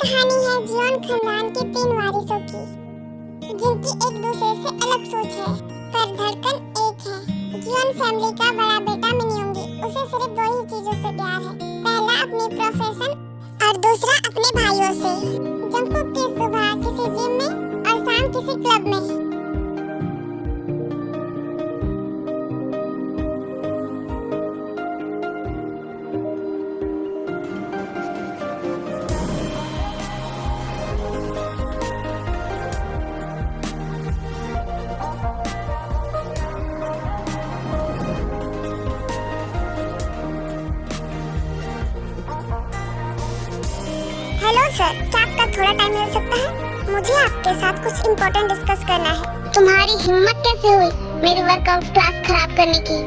कहानी है जियोन खानदान के 3 वारिसों की, जिनकी एक दूसरे से अलग सोच है, पर धड़कन एक है। जियोन फैमिली का बड़ा बेटा मिन्योंगी, उसे सिर्फ 2 ही चीजों से प्यार है। पहला अपनी प्रोफेशन और दूसरा अपने भाइयों से। जंगकुक की सुबह किसी जिम में और शाम किसी क्लब में। हेलो सर, क्या आपका थोड़ा टाइम मिल सकता है? मुझे आपके साथ कुछ इम्पोर्टेंट डिस्कस करना है। तुम्हारी हिम्मत कैसे हुई मेरी वर्कआउट क्लास खराब करने की?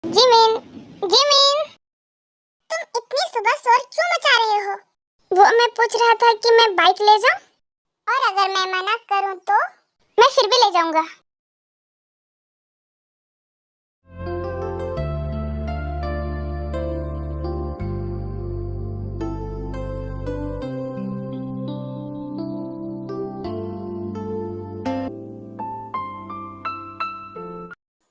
जिमिन, जिमिन, तुम इतनी सुबह शोर क्यों मचा रहे हो? वो मैं पूछ रहा था कि मैं बाइक ले जाऊं? और अगर मैं मना करूं तो? मैं फिर भी ले जाऊंगा।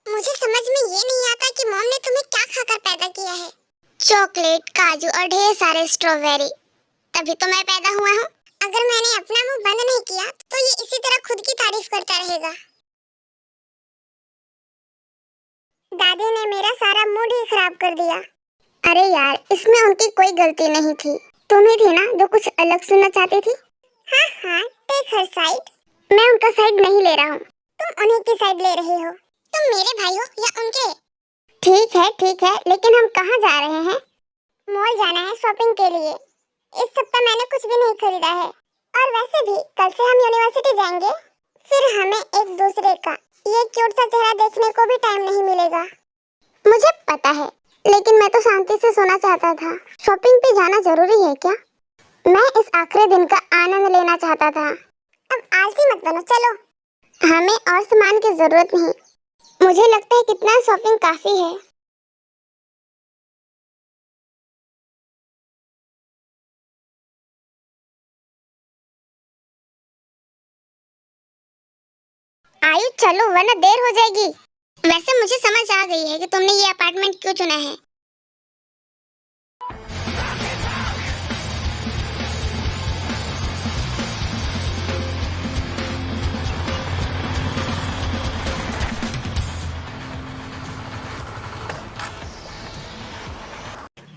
मुझे समझ में ये नहीं आता कि मॉम ने तुम्हें क्या खाकर पैदा किया है। चॉकलेट, काजू और ढेर सारे स्ट्रॉबेरी, तभी तो मैं पैदा हुआ हूँ। अगर मैंने अपना मुंह बंद नहीं किया तो ये इसी तरह खुद की तारीफ करता रहेगा। दादी ने मेरा सारा मूड ही खराब कर दिया। अरे यार, इसमें उनकी कोई गलती नहीं थी। तुम ही थी ना जो कुछ अलग सुनना चाहती थी। हाँ, टेक हर साइड। मैं उनका साइड नहीं ले रहा हूँ। तुम उन्हीं की साइड ले रहे हो। तुम मेरे भाई हो या उनके? ठीक है, लेकिन हम कहाँ जा रहे हैं? मॉल जाना है शॉपिंग के लिए। इस सप्ताह मैंने कुछ भी नहीं खरीदा है। और वैसे भी कल से हम यूनिवर्सिटी जाएंगे, फिर हमें एक दूसरे का ये क्यूट सा चेहरा देखने को भी टाइम नहीं मिलेगा। मुझे पता है, लेकिन मैं तो शांति से सोना चाहता था। शॉपिंग पे जाना जरूरी है क्या? मैं इस आखिरी दिन का आनंद लेना चाहता था। अब आलसी मत बनो, चलो। हमें और सामान की जरूरत नहीं। मुझे लगता है कितना शॉपिंग काफी है। आयु चलो, वरना देर हो जाएगी। वैसे मुझे समझ आ गई है कि तुमने ये अपार्टमेंट क्यों चुना है।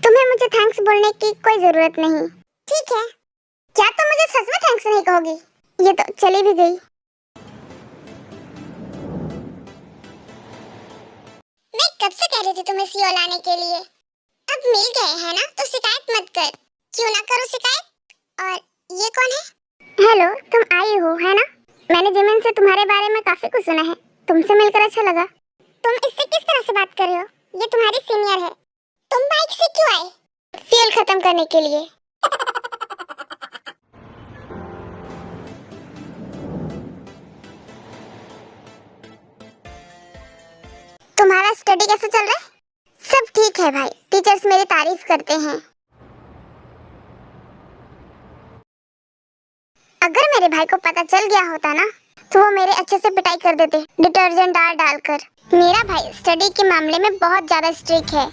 तुम्हें मुझे थैंक्स बोलने की कोई जरूरत नहीं। ठीक है। क्या तुम मुझे सच में थैंक्स नहीं कहोगी? ये तो चली भी गई। मैं कब से कह रही थी तुम्हें सीओ लाने के लिए। अब मिल गए हैं ना, तो शिकायत मत कर। क्यों ना करो शिकायत। और ये कौन है? हेलो, तुम आई हो है ना? मैंने जिमिन से तुम्हारे बारे में काफी कुछ सुना है। तुमसे मिलकर अच्छा लगा। तुम इससे किस तरह से बात कर रहे हो? ये तुम्हारी सीनियर है। तुम बाइक से क्यों आए? फ्यूल खत्म करने के लिए। तुम्हारा स्टडी कैसे चल रहा है? सब ठीक है भाई, टीचर्स मेरी तारीफ करते हैं। अगर मेरे भाई को पता चल गया होता ना, तो वो मेरे अच्छे से पिटाई कर देते, डिटर्जेंट डाल डालकर। मेरा भाई स्टडी के मामले में बहुत ज्यादा स्ट्रिक्ट है।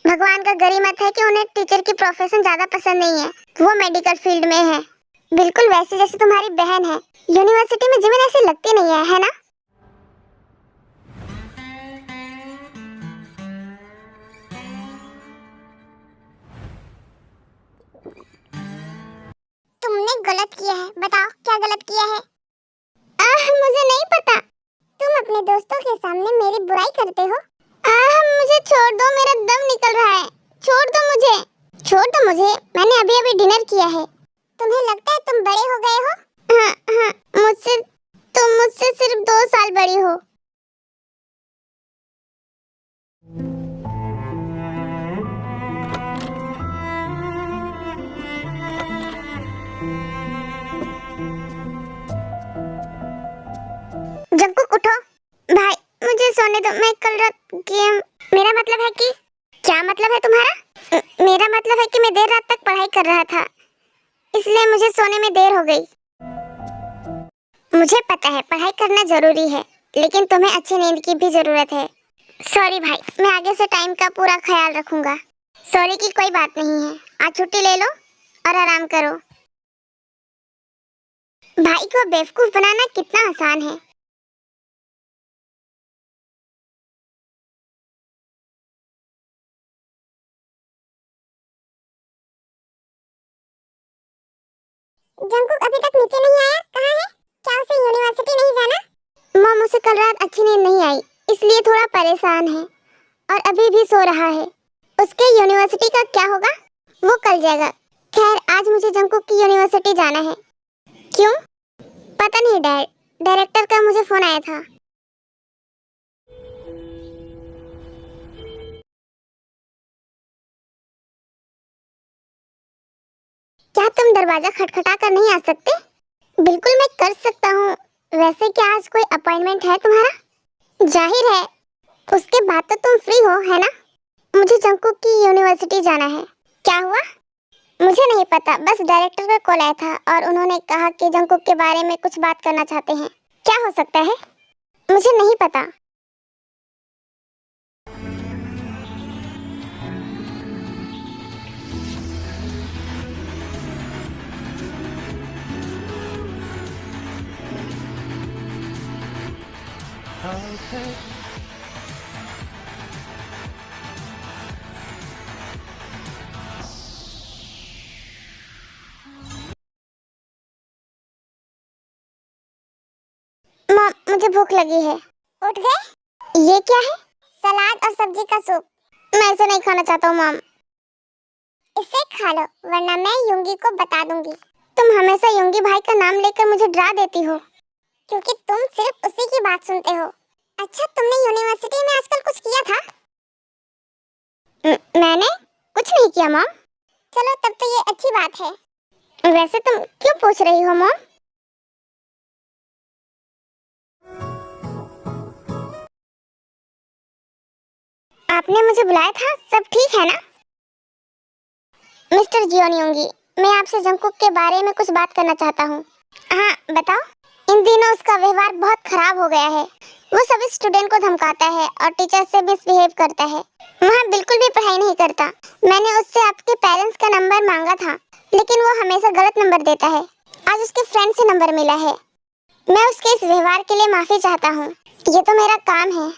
भगवान का गरिमत है कि उन्हें टीचर की प्रोफेशन ज्यादा पसंद नहीं है। वो मेडिकल फील्ड में है, बिल्कुल वैसे जैसे तुम्हारी बहन है। यूनिवर्सिटी में जिमिन ऐसी लगती नहीं है ना? तुमने गलत गलत किया है? बताओ क्या गलत किया है? मुझे नहीं पता। तुम अपने दोस्तों के सामने मेरी बुराई करते हो? मुझे छोड़ दो, मेरा दम निकल रहा है। छोड़ दो मुझे, छोड़ दो मुझे। मैंने अभी अभी डिनर किया है। तुम्हें लगता है तुम बड़े हो गए हो? हाँ, तुम मुझसे सिर्फ 2 साल बड़ी हो। जंकुक उठो। भाई मुझे सोने दो, मैं कल रात गेम। मेरा मतलब है कि क्या मतलब है तुम्हारा? मेरा मतलब है कि मैं देर रात तक पढ़ाई कर रहा था, इसलिए मुझे सोने में देर हो गई। मुझे पता है पढ़ाई करना जरूरी है, लेकिन तुम्हें अच्छी नींद की भी जरूरत है। सॉरी भाई, मैं आगे से टाइम का पूरा ख्याल रखूंगा। सॉरी की कोई बात नहीं है। आज छुट्टी ले लो और आराम करो। भाई को बेवकूफ बनाना कितना आसान है। जंकुक अभी तक नीचे नहीं आया, कहाँ है? क्या उसे यूनिवर्सिटी नहीं जाना? मॉम, उसे कल रात अच्छी नींद नहीं आई, इसलिए थोड़ा परेशान है और अभी भी सो रहा है। उसके यूनिवर्सिटी का क्या होगा, वो कल जाएगा। खैर, आज मुझे जंकुक की यूनिवर्सिटी जाना है। क्यों? पता नहीं डैड, डायरेक्टर का मुझे फोन आया था। क्या तुम दरवाजा खटखटा कर नहीं आ सकते? बिल्कुल मैं कर सकता हूँ। वैसे क्या आज कोई अपॉइंटमेंट है तुम्हारा? जाहिर है, उसके बाद तो तुम फ्री हो, है ना? मुझे जंकुक की यूनिवर्सिटी जाना है। क्या हुआ? मुझे नहीं पता, बस डायरेक्टर का कॉल आया था और उन्होंने कहा कि जंकुक के बारे में कुछ बात करना चाहते हैं। क्या हो सकता है? मुझे नहीं पता। Okay. मॉम, मुझे भूख लगी है। उठ गए? ये क्या है? सलाद और सब्जी का सूप। मैं इसे नहीं खाना चाहता हूँ मॉम। इसे खा लो, वरना मैं युंगी को बता दूंगी। तुम हमेशा युंगी भाई का नाम लेकर मुझे डरा देती हो। क्योंकि तुम सिर्फ उसी की बात सुनते हो। अच्छा, तुमने यूनिवर्सिटी में आजकल कुछ किया था? मैंने कुछ नहीं किया मॉम। चलो, तब तो ये अच्छी बात है। वैसे तुम क्यों पूछ रही हो मॉम? आपने मुझे बुलाया था, सब ठीक है ना? मिस्टर जियोन, मैं आपसे जंकुक के बारे में कुछ बात करना चाहता हूँ। हाँ बताओ। इन दिनों उसका व्यवहार बहुत खराब हो गया है। वो सभी स्टूडेंट को धमकाता है और टीचर से मिसबिहेव करता है। वहाँ बिल्कुल भी पढ़ाई नहीं करता। मैंने उससे आपके पेरेंट्स का नंबर मांगा था, लेकिन वो हमेशा गलत नंबर देता है। आज उसके फ्रेंड से नंबर मिला है। मैं उसके इस व्यवहार के लिए माफी चाहता हूँ। ये तो मेरा काम है।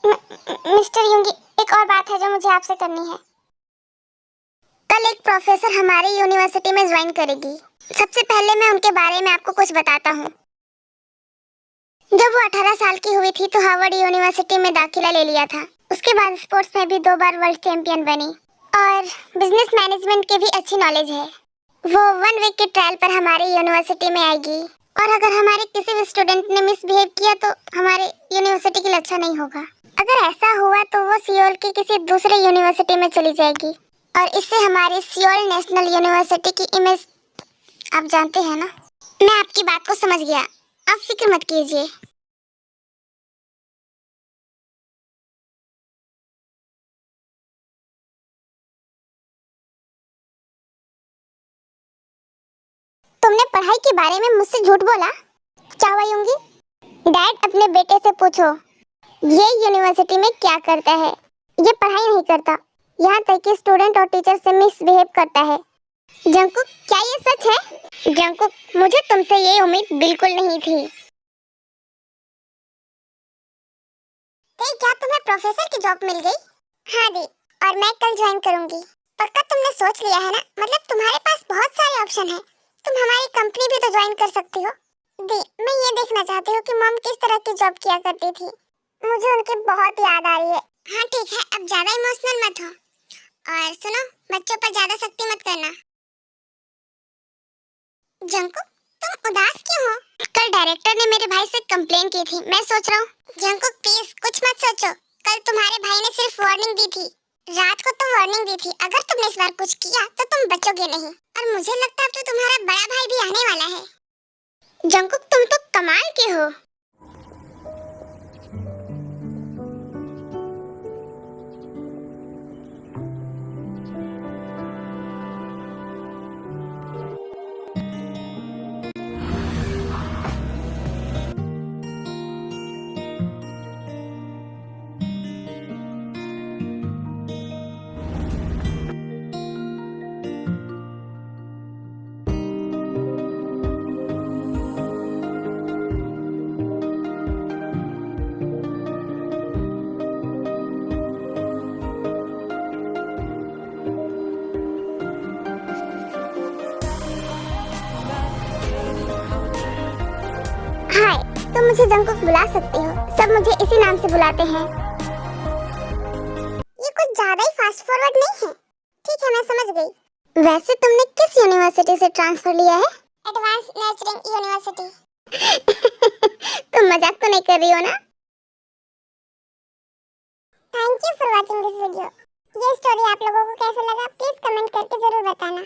मिस्टर युंगी, एक और बात है जो मुझे आपसे करनी है। कल एक प्रोफेसर हमारी यूनिवर्सिटी में ज्वाइन करेगी। सबसे पहले मैं उनके बारे में आपको कुछ बताता हूँ। जब वो 18 साल की हुई थी तो हार्वर्ड यूनिवर्सिटी में दाखिला ले लिया था। उसके बाद स्पोर्ट्स में भी 2 बार वर्ल्ड चैंपियन बनी और बिजनेस मैनेजमेंट की भी अच्छी नॉलेज है। वो 1 वीक के ट्रायल पर हमारी यूनिवर्सिटी में आएगी और अगर हमारे किसी भी स्टूडेंट ने मिसबिहेव किया तो हमारे यूनिवर्सिटी के लिए अच्छा नहीं होगा। अगर ऐसा हुआ तो वो सियोल की किसी दूसरे यूनिवर्सिटी में चली जाएगी और इससे हमारी सियोल नेशनल यूनिवर्सिटी की इमेज आप जानते हैं ना। मैं आपकी बात को समझ गया, आप फिक्र मत कीजिए। तुमने पढ़ाई के बारे में मुझसे झूठ बोला? क्या हुआ युंगी? डैड, अपने बेटे से पूछो ये यूनिवर्सिटी में क्या करता है। ये पढ़ाई नहीं करता, यहाँ तक कि स्टूडेंट और टीचर से मिसबिहेव करता है। जंकुक, क्या ये सच है? जंकुक, मुझे तुमसे ये उम्मीद बिल्कुल नहीं थी। क्या तुम्हें प्रोफेसर की जॉब मिल गई? हाँ दी, और मैं कल ज्वाइन करूंगी। पक्का तुमने सोच लिया है ना? मतलब तुम्हारे पास बहुत सारे ऑप्शन है। तुम हमारी कंपनी भी तो ज्वाइन कर सकती हो। दी, मैं ये देखना चाहती हूँ कि मॉम किस तरह की जॉब किया करती थी। मुझे उनकी बहुत याद आ रही है। हाँ ठीक है, अब ज्यादा इमोशनल मत हो। और सुनो, बच्चों पर ज्यादा सख्ती मत करना। जंकुक, तुम उदास क्यों हो? कल डायरेक्टर ने मेरे भाई से कंप्लेन की थी। मैं सोच रहा हूँ। जंकुक प्लीज कुछ मत सोचो। कल तुम्हारे भाई ने सिर्फ वार्निंग दी थी। रात को तो वार्निंग दी थी। अगर तुमने इस बार कुछ किया तो तुम बचोगे नहीं। और मुझे लगता है अब तो तुम्हारा बड़ा भाई भी आने वाला है। जंकुक तुम तो कमाल के हो। हाय, तुम मुझे जंकुक बुला सकती हो। सब मुझे इसी नाम से बुलाते हैं। ये कुछ ज्यादा ही फास्ट फॉरवर्ड नहीं है। ठीक है, मैं समझ गई। वैसे तुमने किस यूनिवर्सिटी से ट्रांसफर लिया है? Advance nurturing university. तुम मजाक तो नहीं कर रही हो ना? Thank you for watching this video. ये स्टोरी आप लोगों को कैसा लगा प्लीज कमेंट करके जरूर बताना।